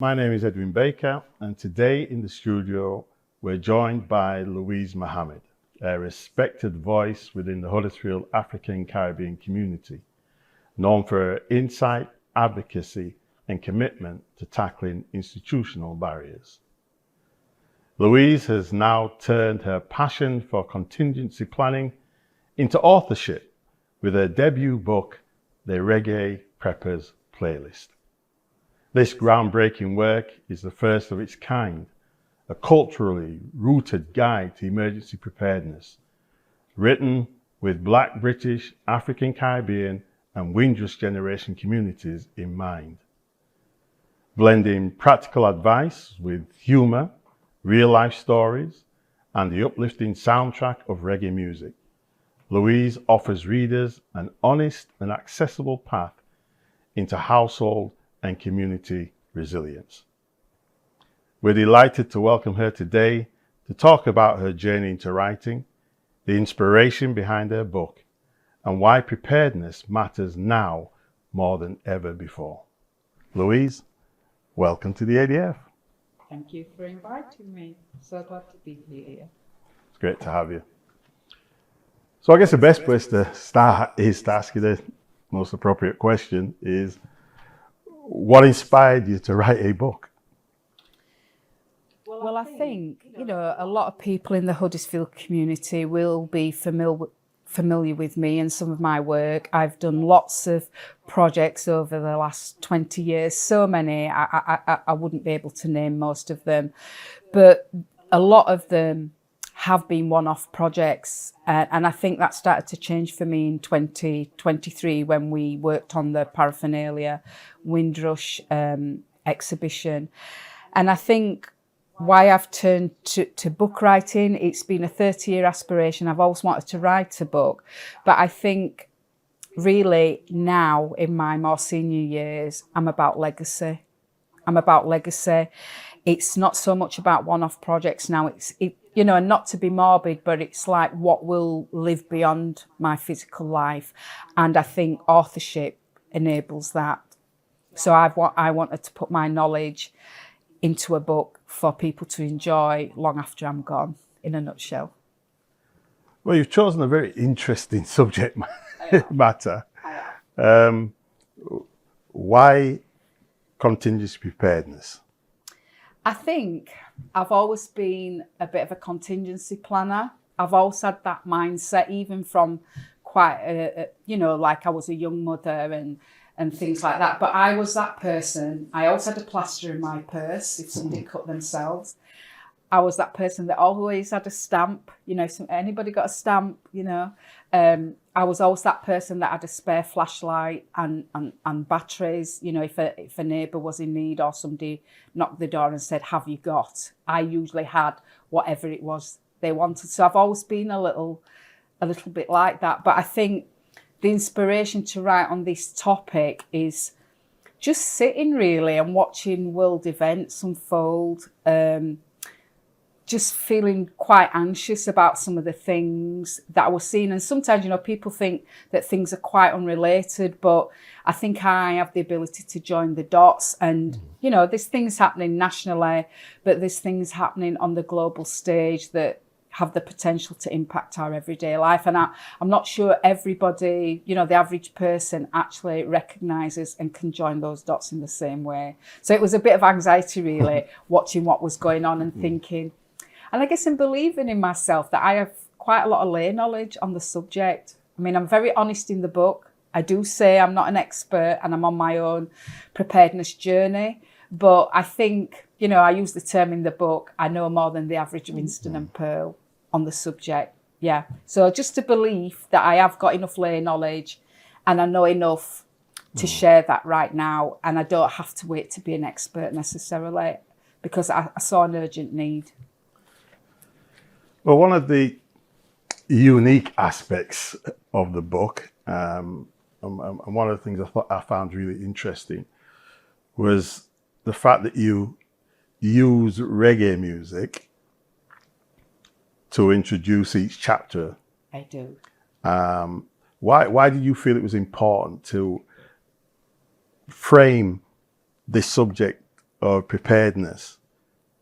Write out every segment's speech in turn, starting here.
My name is Edwin Baker, and today in the studio, we're joined by Louise Mohammed, a respected voice within the Huddersfield African Caribbean community, known for her insight, advocacy, and commitment to tackling institutional barriers. Louise has now turned her passion for contingency planning into authorship with her debut book, The Reggae Preppers Playlist. This groundbreaking work is the first of its kind, a culturally rooted guide to emergency preparedness, written with Black, British, African Caribbean, and Windrush generation communities in mind. Blending practical advice with humor, real-life stories, and the uplifting soundtrack of reggae music, Louise offers readers an honest and accessible path into household and community resilience. We're delighted to welcome her today to talk about her journey into writing, the inspiration behind her book, and why preparedness matters now more than ever before. Louise, welcome to the ADF. Thank you for inviting me. So glad to be here. It's great to have you. So I guess the best place to start is to ask you the most appropriate question is, what inspired you to write a book? Well, I think, a lot of people in the Huddersfield community will be familiar with me and some of my work. I've done lots of projects over the last 20 years, so many, I wouldn't be able to name most of them, but a lot of them have been one-off projects, and I think that started to change for me in 2023 when we worked on the Paraphernalia Windrush exhibition. And I think why I've turned to book writing, it's been a 30-year aspiration. I've always wanted to write a book, but I think really now in my more senior years, I'm about legacy. It's not so much about one-off projects now. And not to be morbid, but it's like what will live beyond my physical life. And I think authorship enables that. So I wanted to put my knowledge into a book for people to enjoy long after I'm gone, in a nutshell. Well, you've chosen a very interesting subject matter. Why contingency preparedness? I think I've always been a bit of a contingency planner. I've always had that mindset, even from quite like I was a young mother and things like that. But I was that person. I always had a plaster in my purse if somebody cut themselves. I was that person that always had a stamp. If anybody got a stamp, I was always that person that had a spare flashlight and batteries. If a neighbour was in need or somebody knocked the door and said, "Have you got?" I usually had whatever it was they wanted. So I've always been a little bit like that. But I think the inspiration to write on this topic is just sitting really and watching world events unfold. Just feeling quite anxious about some of the things that I was seeing. And sometimes, people think that things are quite unrelated, but I think I have the ability to join the dots. And, there's things happening nationally, but there's things happening on the global stage that have the potential to impact our everyday life. And I'm not sure everybody, the average person actually recognises and can join those dots in the same way. So it was a bit of anxiety, really, watching what was going on and thinking, and I guess in believing in myself that I have quite a lot of lay knowledge on the subject. I mean, I'm very honest in the book. I do say I'm not an expert and I'm on my own preparedness journey. But I think, I use the term in the book, I know more than the average Winston and Pearl on the subject. Yeah. So just a belief that I have got enough lay knowledge and I know enough to share that right now. And I don't have to wait to be an expert necessarily, because I saw an urgent need. Well, one of the unique aspects of the book, and one of the things I found really interesting, was the fact that you use reggae music to introduce each chapter. I do. Why did you feel it was important to frame this subject of preparedness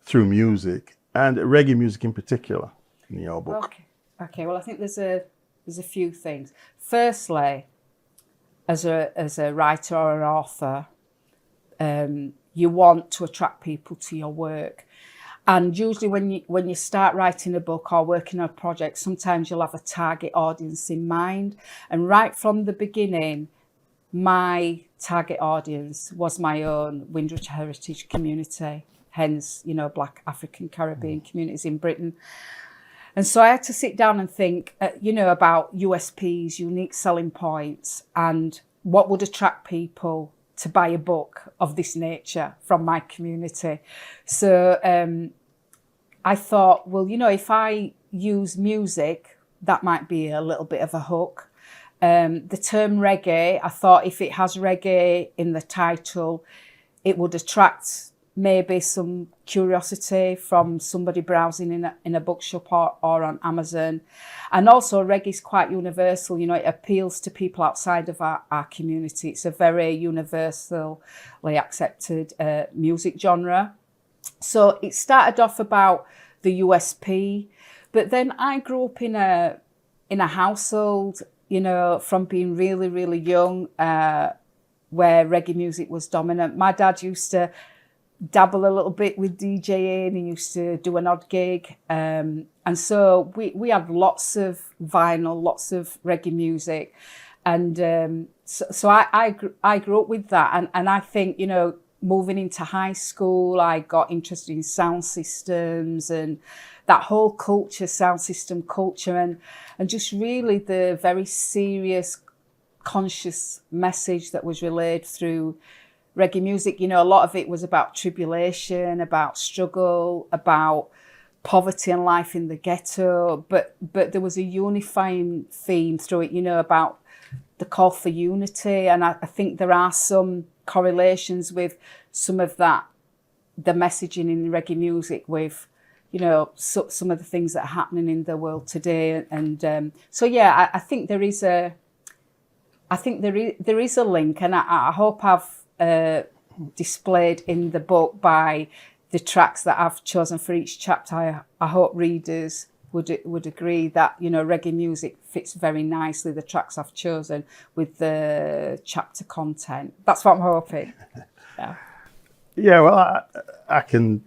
through music, and reggae music in particular, in your book? Okay. Well, I think there's a few things. Firstly, as a writer or an author, you want to attract people to your work. And usually when you start writing a book or working on a project, sometimes you'll have a target audience in mind. And right from the beginning, my target audience was my own Windrush heritage community, hence, Black African Caribbean communities in Britain. And so I had to sit down and think, about USPs, unique selling points, and what would attract people to buy a book of this nature from my community. So I thought, well, if I use music, that might be a little bit of a hook. The term reggae, I thought if it has reggae in the title, it would attract maybe some curiosity from somebody browsing in a bookshop or on Amazon. And also reggae is quite universal, it appeals to people outside of our community. It's a very universally accepted music genre. So it started off about the USP, but then I grew up in a household, from being really, really young, where reggae music was dominant. My dad used to dabble a little bit with DJing. He used to do an odd gig. And so we had lots of vinyl, lots of reggae music. And so I grew up with that. And I think, moving into high school, I got interested in sound systems and that whole culture, sound system culture, and just really the very serious, conscious message that was relayed through reggae music. A lot of it was about tribulation, about struggle, about poverty and life in the ghetto, but there was a unifying theme through it, about the call for unity. And I think there are some correlations with some of that, the messaging in reggae music with, some of the things that are happening in the world today. And so, yeah, I think there is a link, and I hope I've displayed in the book by the tracks that I've chosen for each chapter. I hope readers would agree that reggae music fits very nicely, the tracks I've chosen, with the chapter content. That's what I'm hoping. Yeah, well, I can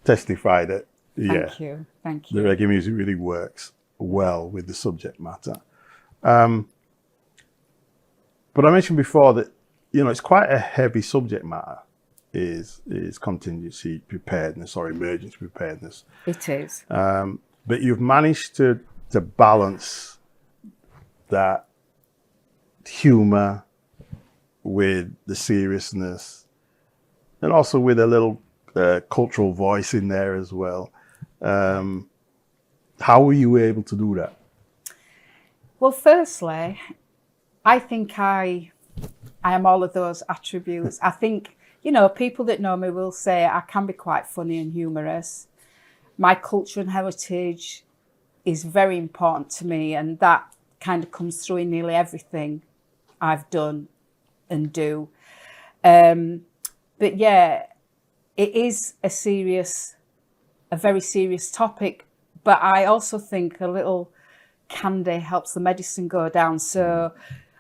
testify that. Thank you. The reggae music really works well with the subject matter. But I mentioned before that it's quite a heavy subject matter. Is contingency preparedness or emergency preparedness? It is. But you've managed to balance that humor with the seriousness, and also with a little cultural voice in there as well. How were you able to do that? Well, firstly, I think I am all of those attributes. I think, people that know me will say I can be quite funny and humorous. My culture and heritage is very important to me, and that kind of comes through in nearly everything I've done and do. But yeah, it is a very serious topic, but I also think a little candy helps the medicine go down. So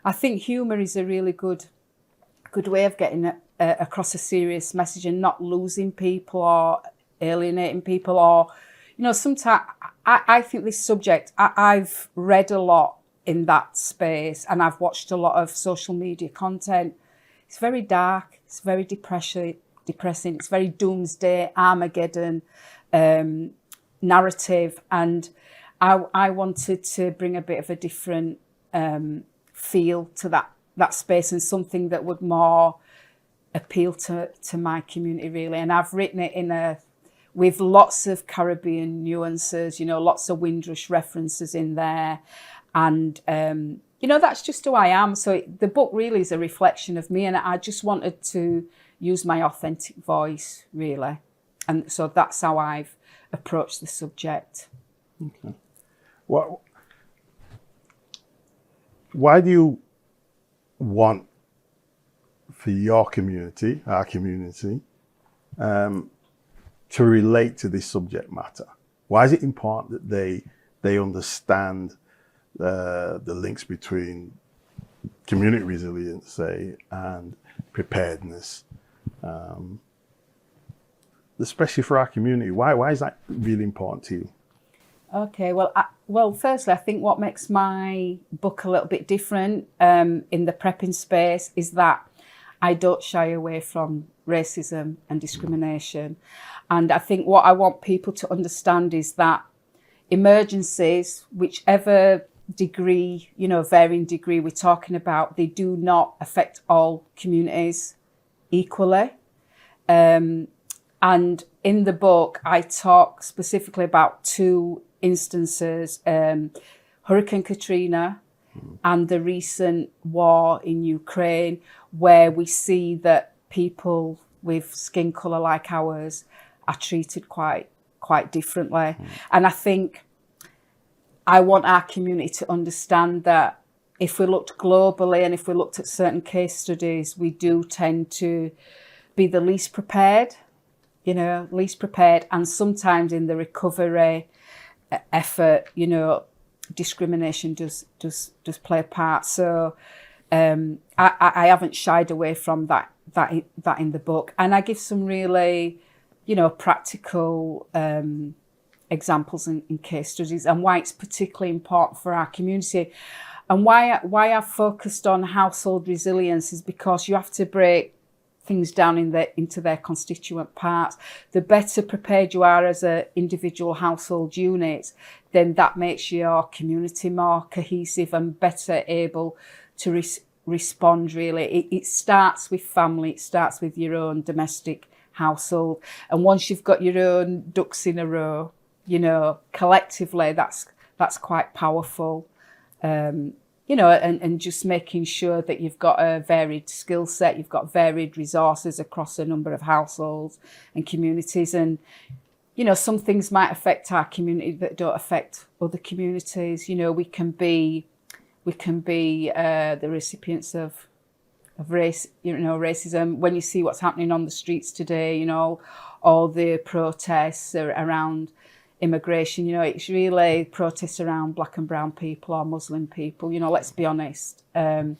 I think humour is a really good way of getting across a serious message and not losing people or alienating people, or sometimes I think this subject, I've read a lot in that space, and I've watched a lot of social media content. It's very dark, it's very depressing, it's very doomsday, Armageddon narrative, and I wanted to bring a bit of a different feel to that space, and something that would more appeal to my community, really. And I've written it with lots of Caribbean nuances, lots of Windrush references in there. And, that's just who I am. So the book really is a reflection of me, and I just wanted to use my authentic voice, really. And so that's how I've approached the subject. Okay. Well, why do you want for your community, our community, to relate to this subject matter? Why is it important that they understand the links between community resilience, say, and preparedness, especially for our community? Why is that really important to you? Okay, well, firstly, I think what makes my book a little bit different in the prepping space is that I don't shy away from racism and discrimination. And I think what I want people to understand is that emergencies, whichever degree, varying degree we're talking about, they do not affect all communities equally. And in the book, I talk specifically about two instances, Hurricane Katrina and the recent war in Ukraine, where we see that people with skin colour like ours are treated quite differently. And I think I want our community to understand that if we looked globally and if we looked at certain case studies, we do tend to be the least prepared, and sometimes in the recovery effort, discrimination does play a part. So I haven't shied away from that in the book, and I give some really, practical examples and case studies, and why it's particularly important for our community, and why I've focused on household resilience is because you have to break things down into their constituent parts. The better prepared you are as an individual household unit, then that makes your community more cohesive and better able to respond, really. It starts with family, it starts with your own domestic household. And once you've got your own ducks in a row, collectively, that's quite powerful. And just making sure that you've got a varied skill set, you've got varied resources across a number of households and communities. And, some things might affect our community that don't affect other communities. We can be the recipients of race, racism. When you see what's happening on the streets today, all the protests around immigration, it's really protests around black and brown people or Muslim people, let's be honest. And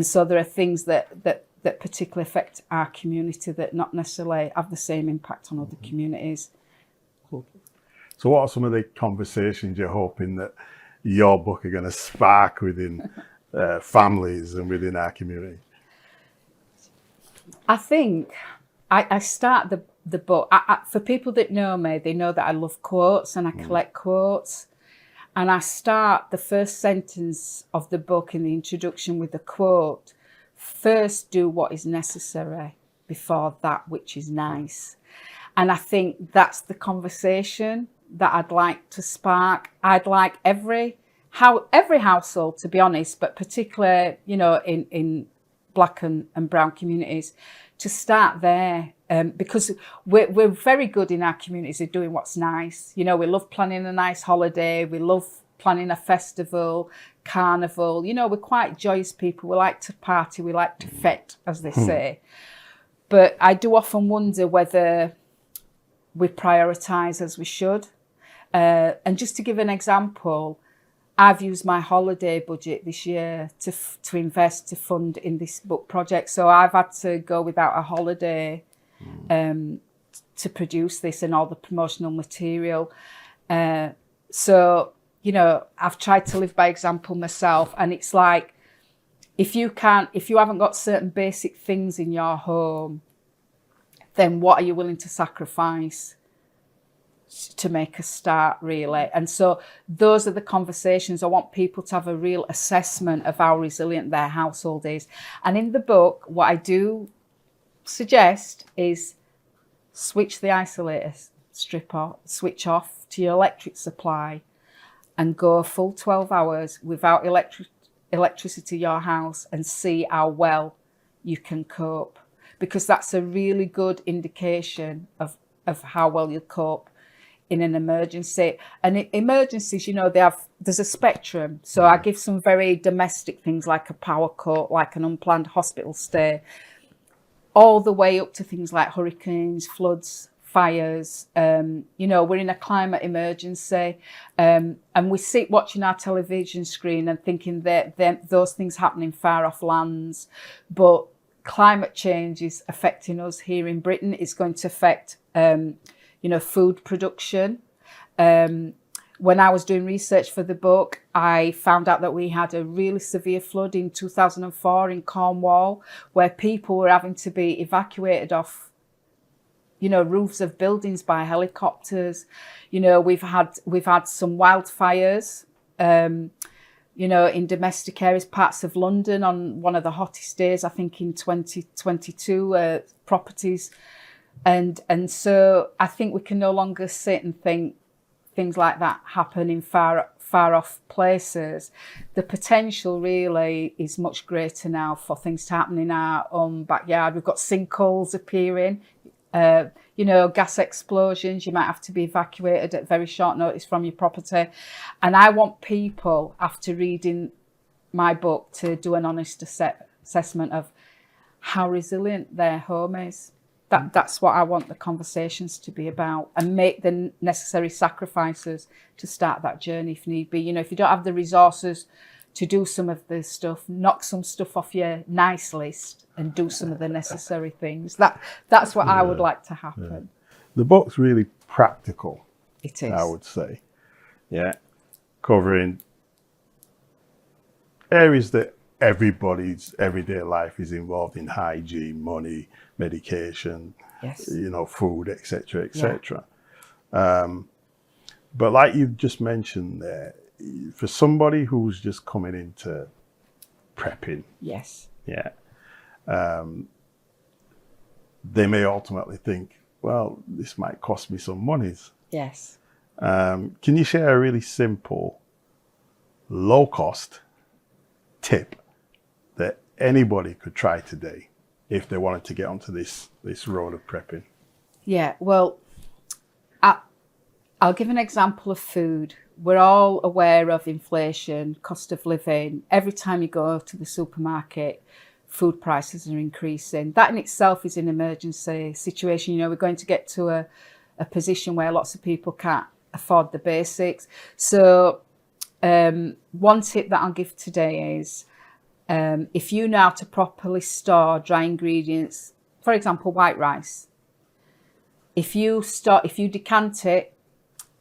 so there are things that particularly affect our community that not necessarily have the same impact on other communities. Cool. So what are some of the conversations you're hoping that your book are going to spark within families and within our community? I think I start the book, for people that know me, they know that I love quotes and I collect quotes. And I start the first sentence of the book in the introduction with a quote: "First do what is necessary before that which is nice." And I think that's the conversation that I'd like to spark. I'd like every household, to be honest, but particularly, in black and brown communities, to start there. Because we're very good in our communities at doing what's nice. We love planning a nice holiday. We love planning a festival, carnival. We're quite joyous people. We like to party. We like to fete, as they say. But I do often wonder whether we prioritise as we should. And just to give an example, I've used my holiday budget this year to invest, to fund in this book project. So I've had to go without a holiday to produce this and all the promotional material. So, I've tried to live by example myself. And it's like, if you haven't got certain basic things in your home, then what are you willing to sacrifice to make a start, really? And so those are the conversations. I want people to have a real assessment of how resilient their household is. And in the book, what I do suggest is switch the isolator switch off to your electric supply and go a full 12 hours without electricity in your house and see how well you can cope, because that's a really good indication of how well you'll cope in an emergency. And emergencies, there's a spectrum. So I give some very domestic things like a power cut, like an unplanned hospital stay. all the way up to things like hurricanes, floods, fires. You know, we're in a climate emergency, and we sit watching our television screen and thinking that those things happen in far off lands, but climate change is affecting us here in Britain. It's going to affect, you know, food production. When I was doing research for the book, I found out that we had a really severe flood in 2004 in Cornwall, where people were having to be evacuated off, you know, roofs of buildings by helicopters. You know, we've had some wildfires, you know, in domestic areas, parts of London on one of the hottest days, I think in 2022, properties. And so I think we can no longer sit and think things like that happen in far off places. The potential really is much greater now for things to happen in our own backyard. We've got sinkholes appearing, you know, gas explosions. You might have to be evacuated at very short notice from your property. And I want people, after reading my book, to do an honest assessment of how resilient their home is. That's what I want the conversations to be about, and make the necessary sacrifices to start that journey if need be. You know, if you don't have the resources to do some of the stuff, knock some stuff off your nice list and do some of the necessary things. That's what I would like to happen. Yeah. The book's really practical. It is. I would say. Yeah. Covering areas that everybody's everyday life is involved in: hygiene, money, medication, yes, you know, food, etc., etc. But like you've just mentioned there, for somebody who's just coming into prepping, yes, yeah, they may ultimately think, well, this might cost me some monies. yes. Can you share a really simple, low-cost tip that anybody could try today if they wanted to get onto this road of prepping? Yeah, well, I'll give an example of food. We're all aware of inflation, cost of living. Every time you go to the supermarket, food prices are increasing. That in itself is an emergency situation. You know, we're going to get to a position where lots of people can't afford the basics. So one tip that I'll give today is, if you know how to properly store dry ingredients, for example, white rice, if you decant it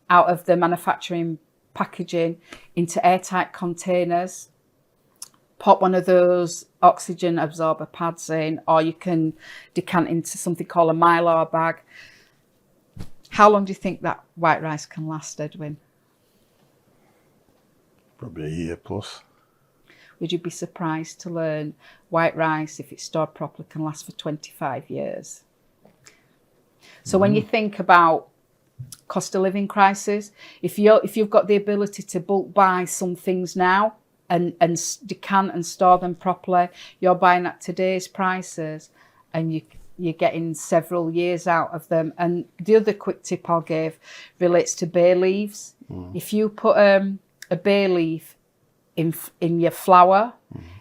out of the manufacturing packaging into airtight containers, pop one of those oxygen absorber pads in, or you can decant into something called a Mylar bag. How long do you think that white rice can last, Edwin? Probably a year plus. Would you be surprised to learn white rice, if it's stored properly, can last for 25 years? So when you think about cost of living crisis, if you've got the ability to bulk buy some things now and decant and store them properly, you're buying at today's prices, and you're getting several years out of them. And the other quick tip I'll give relates to bay leaves. If you put a bay leaf in your flour,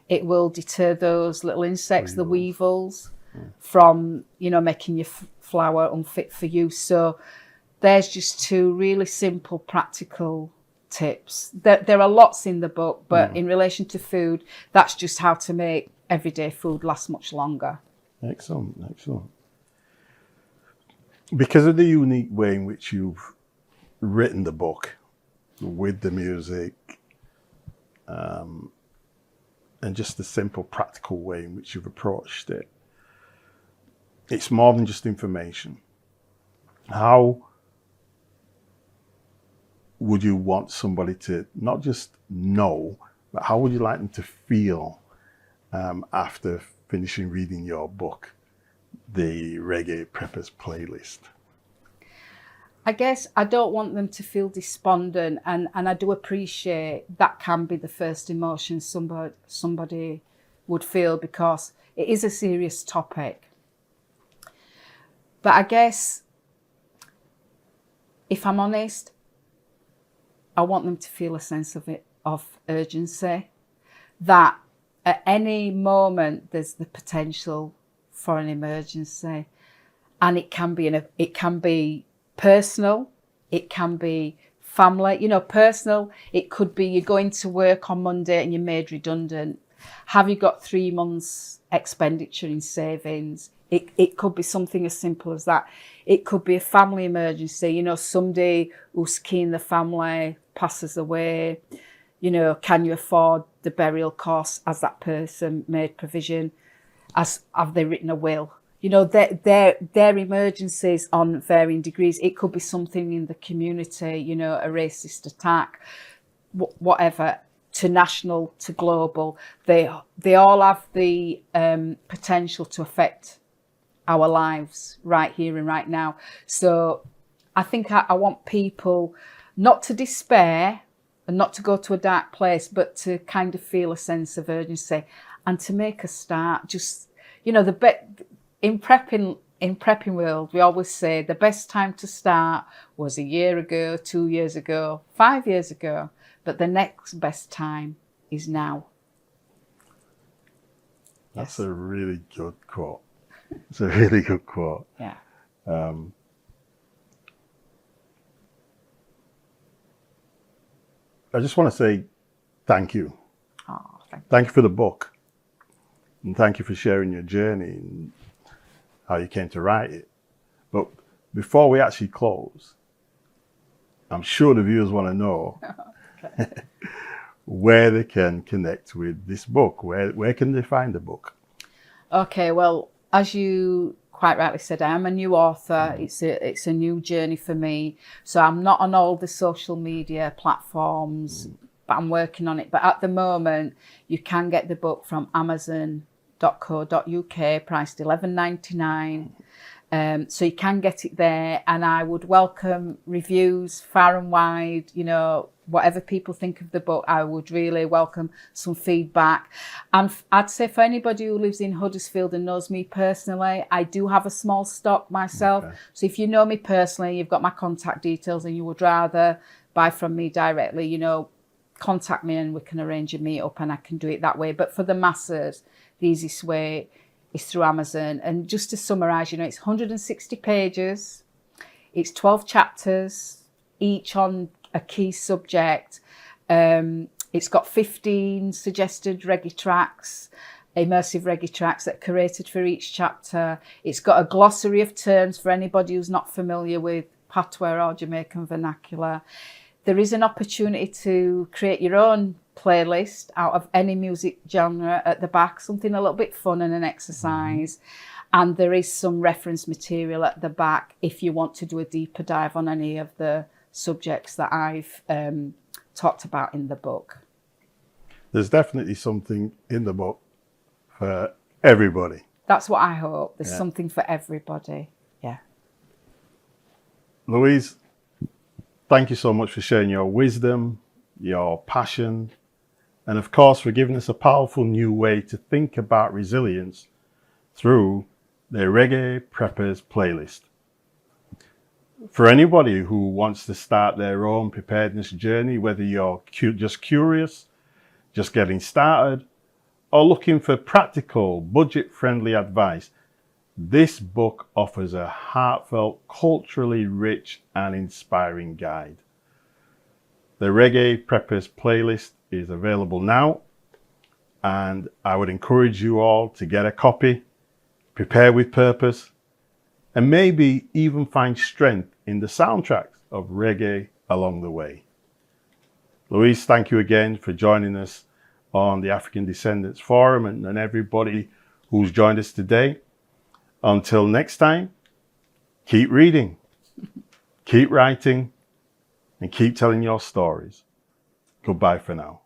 it will deter those little insects, the weevils, from, you know, making your flour unfit for use. So there's just two really simple, practical tips. There are lots in the book, but in relation to food, that's just how to make everyday food last much longer. Excellent, excellent. Because of the unique way in which you've written the book, with the music, and just the simple, practical way in which you've approached it, it's more than just information. How would you want somebody to not just know, but how would you like them to feel after finishing reading your book, the Reggae Preppers Playlist? I guess I don't want them to feel despondent, and I do appreciate that can be the first emotion somebody would feel, because it is a serious topic. But I guess, if I'm honest, I want them to feel a sense of urgency, that at any moment there's the potential for an emergency. And it can be personal, it can be family. You know, personal, it could be you're going to work on Monday and you're made redundant. Have you got 3 months expenditure in savings? It could be something as simple as that. It could be a family emergency. You know, somebody who's key in the family passes away. You know, can you afford the burial costs? Has that person made provision? Have they written a will? You know, they're emergencies on varying degrees. It could be something in the community, you know, a racist attack, whatever, to national, to global. They all have the potential to affect our lives right here and right now. So I think I want people not to despair and not to go to a dark place, but to kind of feel a sense of urgency and to make a start. Just, you know, in prepping world, we always say the best time to start was a year ago, 2 years ago, 5 years ago, but the next best time is now. That's a really good quote. It's a really good quote. Yeah. I just want to say thank you. Oh, thank you. Thank you for the book. And thank you for sharing your journey and how you came to write it. But before we actually close, I'm sure the viewers want to know where they can connect with this book. Where can they find the book? Okay, well, as you quite rightly said, I am a new author. It's a new journey for me. So I'm not on all the social media platforms, but I'm working on it. But at the moment, you can get the book from amazon.co.uk, priced $11.99. So you can get it there, and I would welcome reviews far and wide. You know, whatever people think of the book, I would really welcome some feedback. And I'd say for anybody who lives in Huddersfield and knows me personally, I do have a small stock myself. Okay. So if you know me personally, you've got my contact details and you would rather buy from me directly, you know, contact me and we can arrange a meet up and I can do it that way. But for the masses, the easiest way is through Amazon. And just to summarise, you know, it's 160 pages, it's 12 chapters, each on a key subject. It's got 15 suggested reggae tracks, immersive reggae tracks that are curated for each chapter. It's got a glossary of terms for anybody who's not familiar with Patois or Jamaican vernacular. There is an opportunity to create your own playlist out of any music genre at the back, something a little bit fun and an exercise. And there is some reference material at the back if you want to do a deeper dive on any of the subjects that I've talked about in the book. There's definitely something in the book for everybody. That's what I hope. There's something for everybody. Yeah. Louise, thank you so much for sharing your wisdom, your passion, and of course for giving us a powerful new way to think about resilience through the Reggae Preppers playlist. For anybody who wants to start their own preparedness journey, whether you're just curious, just getting started, or looking for practical, budget-friendly advice, this book offers a heartfelt, culturally rich and inspiring guide. The Reggae Preppers playlist is available now, and I would encourage you all to get a copy, prepare with purpose, and maybe even find strength in the soundtracks of reggae along the way. Louise, thank you again for joining us on the African Descendants Forum and everybody who's joined us today. Until next time, keep reading, keep writing, and keep telling your stories. Goodbye for now.